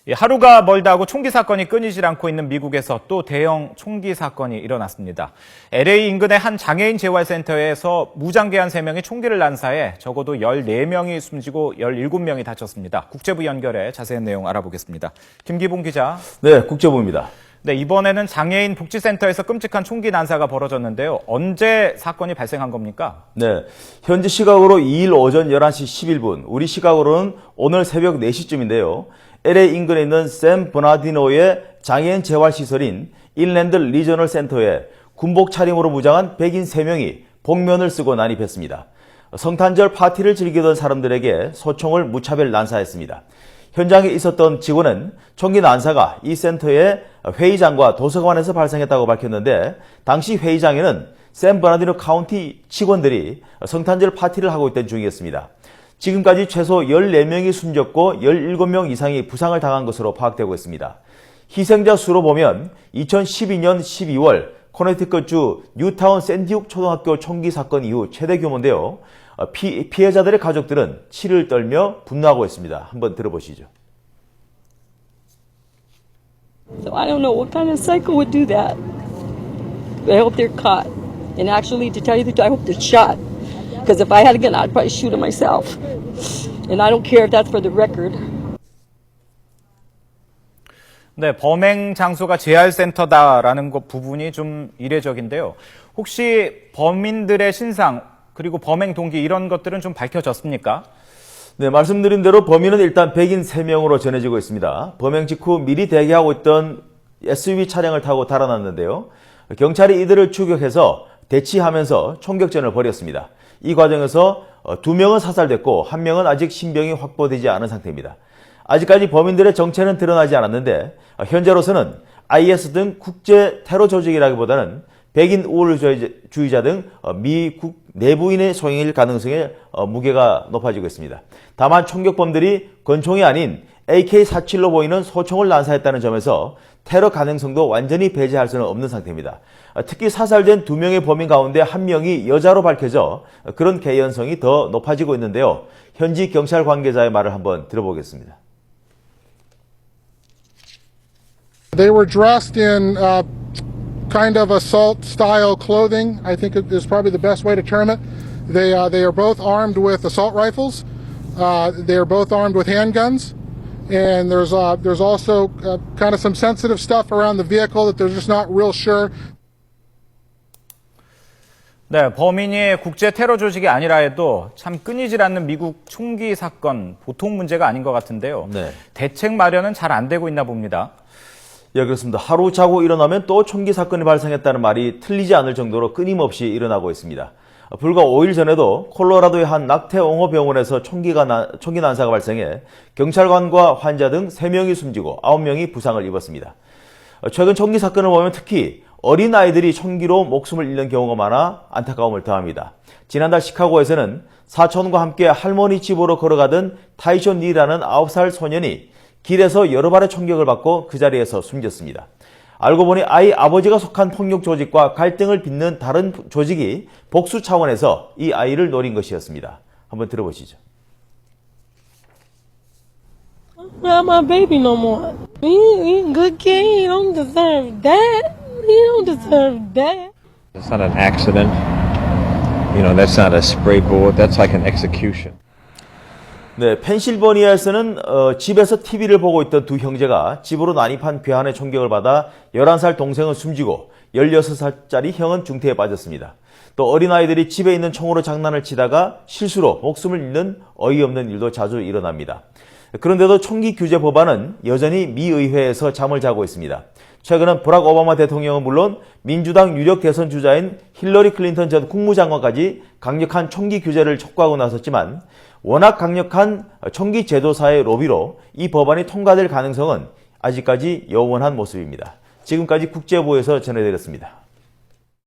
하루가 멀다 하고 총기 사건이 끊이질 않고 있는 미국에서 또 대형 총기 사건이 일어났습니다. LA 인근의 한 장애인 재활센터에서 무장계한 3명이 총기를 난사해 적어도 14명이 숨지고 17명이 다쳤습니다. 국제부 연결해 자세한 내용 알아보겠습니다. 김기봉 기자. 네, 국제부입니다. 네, 이번에는 장애인 복지센터에서 끔찍한 총기 난사가 벌어졌는데요. 언제 사건이 발생한 겁니까? 네, 현지 시각으로 2일 오전 11시 11분, 우리 시각으로는 오늘 새벽 4시쯤인데요. LA 인근에 있는 샌 버나디노의 장애인 재활시설인 인랜드 리저널 센터에 군복 차림으로 무장한 백인 3명이 복면을 쓰고 난입했습니다. 성탄절 파티를 즐기던 사람들에게 소총을 무차별 난사했습니다. 현장에 있었던 직원은 총기 난사가 이 센터의 회의장과 도서관에서 발생했다고 밝혔는데, 당시 회의장에는 샌 버나디노 카운티 직원들이 성탄절 파티를 하고 있던 중이었습니다. 지금까지 최소 14명이 숨졌고 17명 이상이 부상을 당한 것으로 파악되고 있습니다. 희생자 수로 보면 2012년 12월 코네티컷주 뉴타운 샌디욱 초등학교 총기 사건 이후 최대 규모인데요. 피해자들의 가족들은 치를 떨며 분노하고 있습니다. 한번 들어보시죠. So I don't know what kind of psycho would do that. I hope they're caught. And actually, to tell you the truth, I hope they're shot. Because if I had a gun, I'd probably shoot it myself. And I don't care if that's for the record. 네, 범행 장소가 재활센터다라는 것 부분이 좀 이례적인데요. 혹시 범인들의 신상 그리고 범행 동기 이런 것들은 좀 밝혀졌습니까? 네, 말씀드린 대로 범인은 일단 백인 3명으로 전해지고 있습니다. 범행 직후 미리 대기하고 있던 SUV 차량을 타고 달아났는데요. 경찰이 이들을 추격해서 대치하면서 총격전을 벌였습니다. 이 과정에서 2명은 사살됐고 1명은 아직 신병이 확보되지 않은 상태입니다. 아직까지 범인들의 정체는 드러나지 않았는데, 현재로서는 IS 등 국제 테러 조직이라기보다는 백인 우월주의자 등 미국 내부인의 소행일 가능성에 무게가 높아지고 있습니다. 다만 총격범들이 권총이 아닌 AK-47로 보이는 소총을 난사했다는 점에서 테러 가능성도 완전히 배제할 수는 없는 상태입니다. 특히 사살된 2명의 범인 가운데 1명이 여자로 밝혀져 그런 개연성이 더 높아지고 있는데요. 현지 경찰 관계자의 말을 한번 들어보겠습니다. They were dressed in kind of assault-style clothing. I think is probably the best way to term it. They are both armed with assault rifles. They are both armed with handguns. And there's also kind of some sensitive stuff around the vehicle that they're just not real sure. 네, 범인이 국제 테러 조직이 아니라 해도 참 끊이질 않는 미국 총기 사건 보통 문제가 아닌 것 같은데요. 네. 대책 마련은 잘 안 되고 있나 봅니다. 예, 그렇습니다. 하루 자고 일어나면 또 총기 사건이 발생했다는 말이 틀리지 않을 정도로 끊임없이 일어나고 있습니다. 불과 5일 전에도 콜로라도의 한 낙태옹호병원에서 총기 난사가 발생해 경찰관과 환자 등 3명이 숨지고 9명이 부상을 입었습니다. 최근 총기 사건을 보면 특히 어린 아이들이 총기로 목숨을 잃는 경우가 많아 안타까움을 더합니다. 지난달 시카고에서는 사촌과 함께 할머니 집으로 걸어가던 타이션 리라는 9살 소년이 길에서 여러 발의 총격을 받고 그 자리에서 숨졌습니다. 알고 보니 아이 아버지가 속한 폭력 조직과 갈등을 빚는 다른 조직이 복수 차원에서 이 아이를 노린 것이었습니다. 한번 들어보시죠. Not my baby no more. He a good kid. He don't deserve that. He don't deserve that. It's not an accident. You know, that's not a spray bullet. That's like an execution. 네, 펜실버니아에서는 집에서 TV를 보고 있던 두 형제가 집으로 난입한 괴한의 총격을 받아 11살 동생은 숨지고 16살짜리 형은 중태에 빠졌습니다. 또 어린아이들이 집에 있는 총으로 장난을 치다가 실수로 목숨을 잃는 어이없는 일도 자주 일어납니다. 그런데도 총기 규제 법안은 여전히 미 의회에서 잠을 자고 있습니다. 최근은 버락 오바마 대통령은 물론 민주당 유력 대선 주자인 힐러리 클린턴 전 국무장관까지 강력한 총기 규제를 촉구하고 나섰지만, 워낙 강력한 총기 제도사의 로비로 이 법안이 통과될 가능성은 아직까지 여원한 모습입니다. 지금까지 국제부에서 전해드렸습니다.